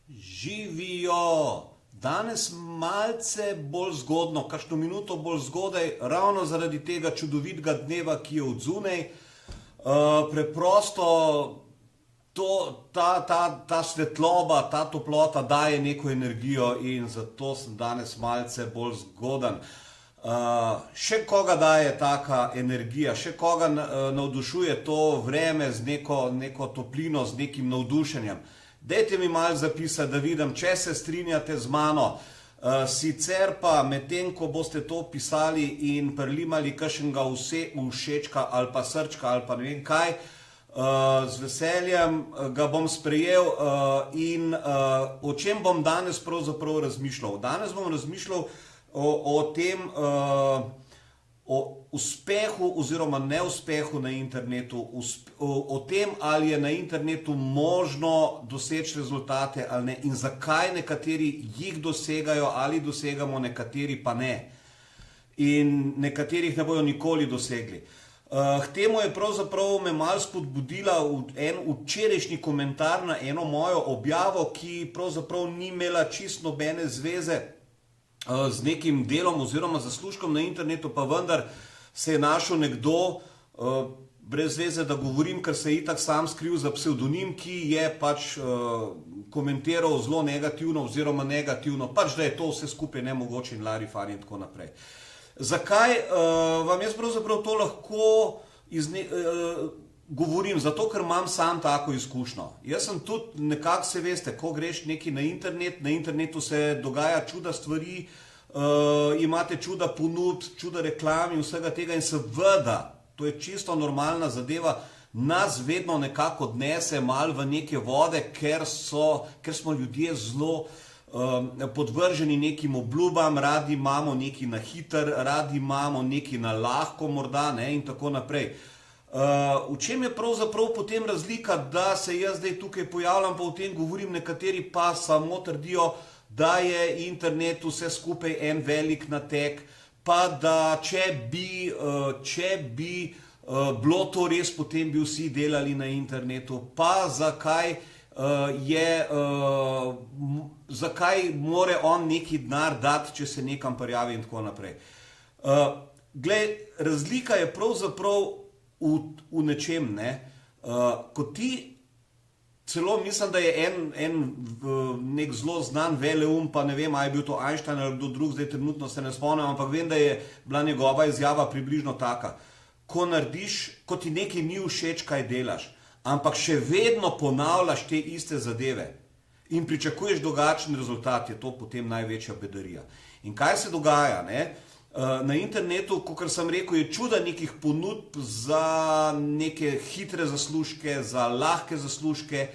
Živijo! Danes malce bolj zgodno, kakšno minuto bolj zgodaj, ravno zaradi tega čudovitega dneva, ki je odzunaj. Preprosto ta svetloba, ta toplota daje neko energijo in zato sem danes malce bolj zgodan. Še koga daje taka energija, še koga navdušuje to vreme z neko toplino, z nekim navdušenjem. Dajte mi malo zapisati, da vidim, če se strinjate z mano. Sicer pa medtem, ko boste to pisali in prelimali kakšnega všečka ali pa srčka ali pa ne vem kaj, z veseljem ga bom sprejel in o čem bom danes pravzaprav razmišljal. Danes bom razmišljal o tem, o uspehu oziroma neuspehu na internetu, o tem, ali je na internetu možno doseči rezultate ali ne in zakaj nekateri jih dosegajo ali dosegamo, nekateri pa ne. In nekaterih ne bojo nikoli dosegli. K temu je pravzaprav me malo spodbudila en včerajšnji komentar na eno mojo objavo, ki pravzaprav ni imela čisto nobene zveze z nekim delom oziroma zaslužkom na internetu, pa vendar se je našel nekdo, brez veze, da govorim, ker se je itak sam skril za psevdonim, ki je pač komentiral zelo negativno oziroma negativno, pač da je to vse skupaj nemogoče in larifari in tako naprej. Zakaj vam jaz pravzaprav to lahko govorim? Zato, ker imam sam tako izkušnjo. Jaz sem tudi nekako, se veste, ko greš nekaj na internetu se dogaja čuda stvari, imate čuda ponudb, čuda reklam in vsega tega in seveda, to je čisto normalna zadeva, nas vedno nekako odnese malo v neke vode, ker smo ljudje zelo podvrženi nekim obljubam, radi imamo nekaj na hiter, radi imamo nekaj na lahko morda in tako naprej. V čem je pravzaprav potem razlika, da se jaz zdaj tukaj pojavljam, pa o tem govorim, nekateri pa samo trdijo, da je internet vse skupaj en velik nateg, pa da če bi bilo to res, potem bi vsi delali na internetu, pa zakaj more on neki denar dati, če se nekam prijavi in tako naprej. Glej, razlika je pravzaprav v nečem, ko ti celo mislim, da je nek zelo znan veleum, pa ne vem, ali je bil to Einstein ali kdo drug, zdaj trenutno se ne spomnim, ampak vem, da je bila njegova izjava približno taka. Ko ti nekaj ni všeč, kaj delaš, ampak še vedno ponavljaš te iste zadeve in pričakuješ drugačen rezultat, je to potem največja bedarija. In kaj se dogaja, na internetu, kot sem rekel, je čuda nekih ponudb za neke hitre zaslužke, za lahke zaslužke,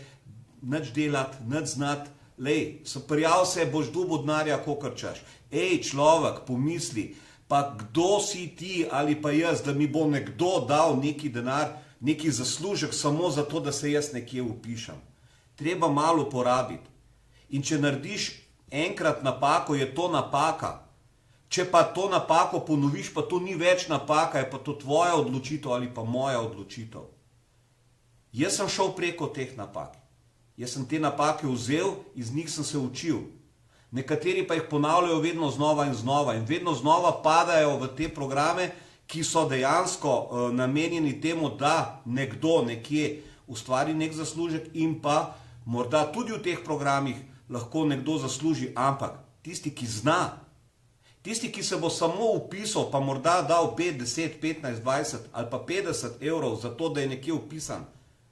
nič delati, nič znati. Lej, prijav se, boš dobil denarja, kolikor češ. Ej, človek, pomisli, pa kdo si ti ali pa jaz, da mi bo nekdo dal neki denar, neki zaslužek samo zato, da se jaz nekje vpišem. Treba malo porabiti. In če narediš enkrat napako, je to napaka. Če pa to napako ponoviš, pa to ni več napaka, je pa to tvoja odločitev ali pa moja odločitev. Jaz sem šel preko teh napak. Jaz sem te napake vzel, iz njih sem se učil. Nekateri pa jih ponavljajo vedno znova in vedno znova padajo v te programe, ki so dejansko namenjeni temu, da nekdo nekje ustvari nek zaslužek in pa morda tudi v teh programih lahko nekdo zasluži, ampak tisti, ki zna, tisti, ki se bo samo vpisal, pa morda dal 5, 10, 15, 20 ali pa 50 evrov za to, da je nekje vpisan,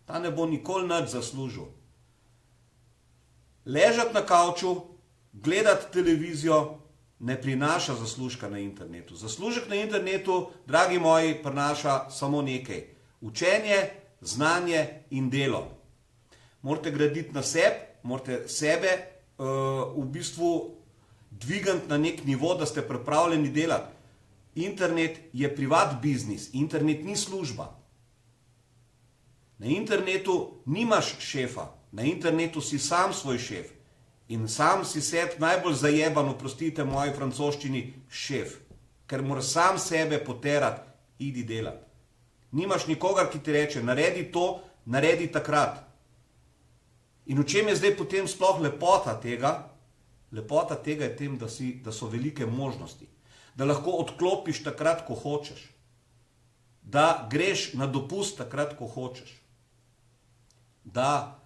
ta ne bo nikoli nič zaslužil. Ležati na kavču, gledati televizijo ne prinaša zaslužka na internetu. Zaslužek na internetu, dragi moji, prinaša samo nekaj. Učenje, znanje in delo. Morate graditi na sebi, morate sebe v bistvu dvigati na nek nivo, da ste pripravljeni delati. Internet je privat biznis, internet ni služba. Na internetu nimaš šefa, na internetu si sam svoj šef. In sam si sebi najbolj zajeban, oprostite moji francoščini, šef. Ker moraš sam sebe poterati, idi delati. Nimaš nikogar, ki ti reče, naredi to, naredi takrat. In v čem je zdaj potem sploh lepota tega? Lepota tega je tem, da so velike možnosti. Da lahko odklopiš takrat, ko hočeš. Da greš na dopust takrat, ko hočeš. Da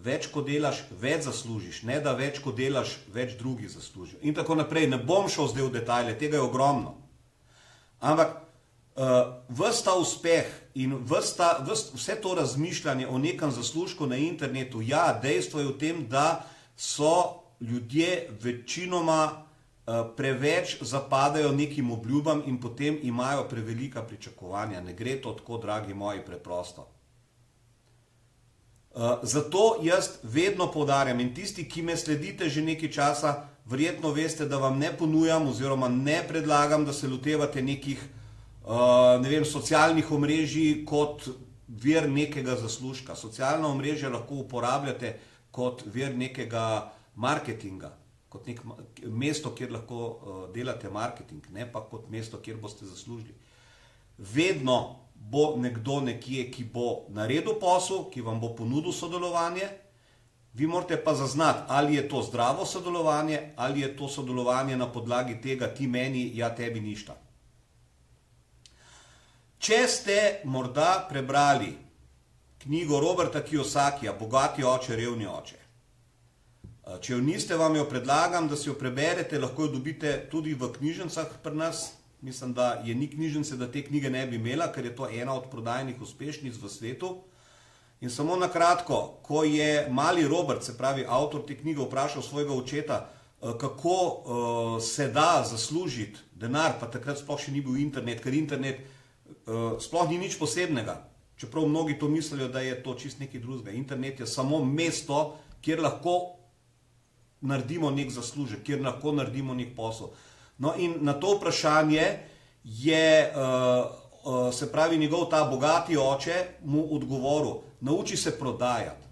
več ko delaš, več zaslužiš. Ne da več ko delaš, več drugi zaslužijo. In tako naprej. Ne bom šel zdaj v detajle, tega je ogromno. Ampak ves ta uspeh in vse to razmišljanje o nekem zaslužku na internetu, ja, dejstvo je v tem, da so ljudje večinoma preveč zapadajo nekim obljubam in potem imajo prevelika pričakovanja. Ne gre to tako, dragi moji, preprosto. Zato jaz vedno poudarjam in tisti, ki me sledite že nekaj časa, verjetno veste, da vam ne ponujam oziroma ne predlagam, da se lotevate nekih socialnih omrežij kot vir nekega zaslužka. Socialna omrežja lahko uporabljate kot vir nekega marketinga, kot nek mesto, kjer lahko delate marketing, ne pa kot mesto, kjer boste zaslužili. Vedno bo nekdo nekje, ki bo naredil posel, ki vam bo ponudil sodelovanje, vi morate pa zaznati, ali je to zdravo sodelovanje, ali je to sodelovanje na podlagi tega ti meni, ja tebi ništa. Če ste morda prebrali knjigo Roberta Kiyosakija, Bogati oče, revni oče. Če jo niste, vam jo predlagam, da si jo preberete, lahko jo dobite tudi v knjižnicah pri nas. Mislim, da je ni knjižnice, da te knjige ne bi imela, ker je to ena od prodajnih uspešnic v svetu. In samo na kratko, ko je mali Robert, se pravi avtor te knjige, vprašal svojega očeta, kako se da zaslužiti denar, pa takrat sploh še ni bil internet, ker internet sploh ni nič posebnega, čeprav mnogi to mislijo, da je to čist nekaj drugega. Internet je samo mesto, kjer lahko naredimo nek zaslužek, kjer lahko naredimo nek posel. No in na to vprašanje je, se pravi, njegov ta bogati oče mu odgovoril, nauči se prodajati.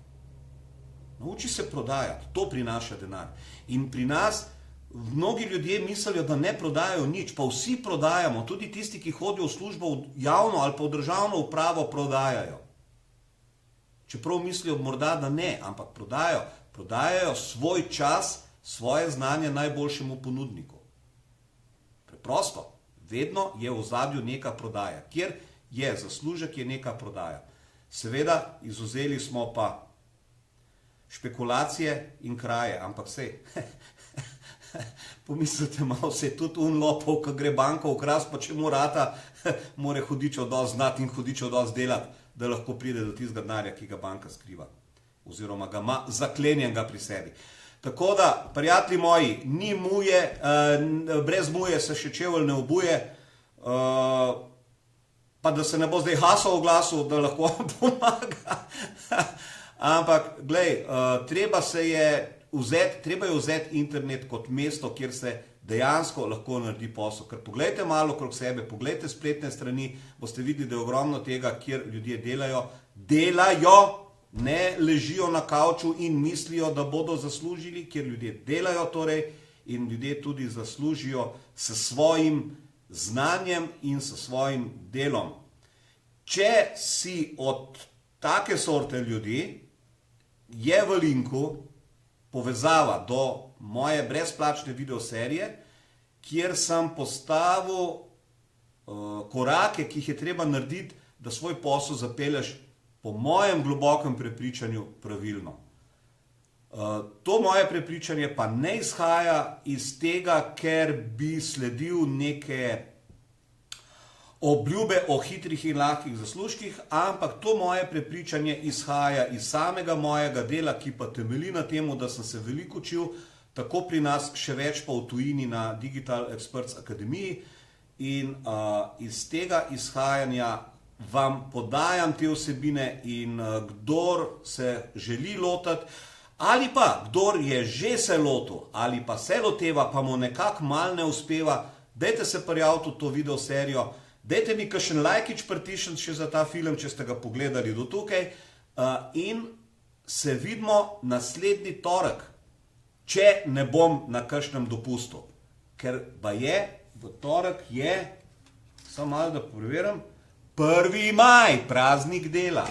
Nauči se prodajati, to prinaša denar. In pri nas mnogi ljudje mislijo, da ne prodajajo nič, pa vsi prodajamo, tudi tisti, ki hodijo v službo v javno ali pa v državno upravo, prodajajo. Čeprav mislijo morda, da ne, ampak prodajajo svoj čas, svoje znanje najboljšemu ponudniku. Preprosto, vedno je v ozadju neka prodaja. Kjer je zaslužek, je neka prodaja. Seveda, izvzeli smo pa špekulacije in kraje, ampak sej, pomislite malo, se tudi lopov, ko gre banko ukrast, pa če mu rata, more hudičev dosti znati in hudičev dosti delati, da lahko pride do tistega denarja, ki ga banka skriva. Oziroma ga ima zaklenjenega pri sebi. Tako da, prijatelji moji, ni muje, brez muje se še čevelj ne obuje, pa da se ne bo zdaj hasal v glasu, da lahko pomaga. Ampak, glej, treba je vzeti internet kot mesto, kjer se dejansko lahko naredi posel. Ker poglejte malo okrog sebe, poglejte spletne strani, boste videli, da je ogromno tega, kjer ljudje delajo, ne ležijo na kavču in mislijo, da bodo zaslužili, kjer ljudje delajo torej in ljudje tudi zaslužijo s svojim znanjem in s svojim delom. Če si od take sorte ljudi, je v linku povezava do moje brezplačne videoserije, kjer sem postavil korake, ki jih je treba narediti, da svoj posel zapelješ po mojem globokem prepričanju pravilno. To moje prepričanje pa ne izhaja iz tega, ker bi sledil neke obljube o hitrih in lahkih zaslužkih, ampak to moje prepričanje izhaja iz samega mojega dela, ki pa temelji na temu, da sem se veliko učil, tako pri nas, še več pa v tujini na Digital Experts Akademiji, in iz tega izhajanja vam podajam te vsebine in kdor se želi lotiti, ali pa kdor je že se lotil, ali pa se loteva, pa mu nekako mal ne uspeva, dajte se prijaviti v to videoserijo, dajte mi kakšen lajkič pritisniti še za ta film, če ste ga pogledali do tukaj, in se vidimo naslednji torek, če ne bom na kakšnem dopustu. Ker baje, v torek je, samo malo da preverim, 1. maj, praznik dela.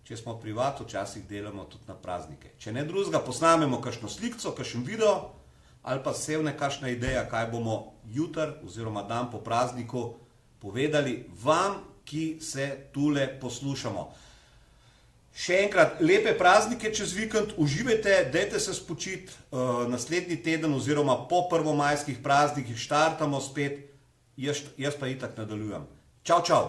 če smo privat, včasih delamo tudi na praznike. Če ne drugega, posnamemo kakšno slikco, kakšen video, ali pa sevne kakšna ideja, kaj bomo jutri oziroma dan po prazniku povedali vam, ki se tule poslušamo. Še enkrat, lepe praznike čez vikend, uživajte, dajte se spočiti, naslednji teden oziroma po prvomajskih praznikih štartamo spet, jaz pa itak nadaljujem. Čau, čau!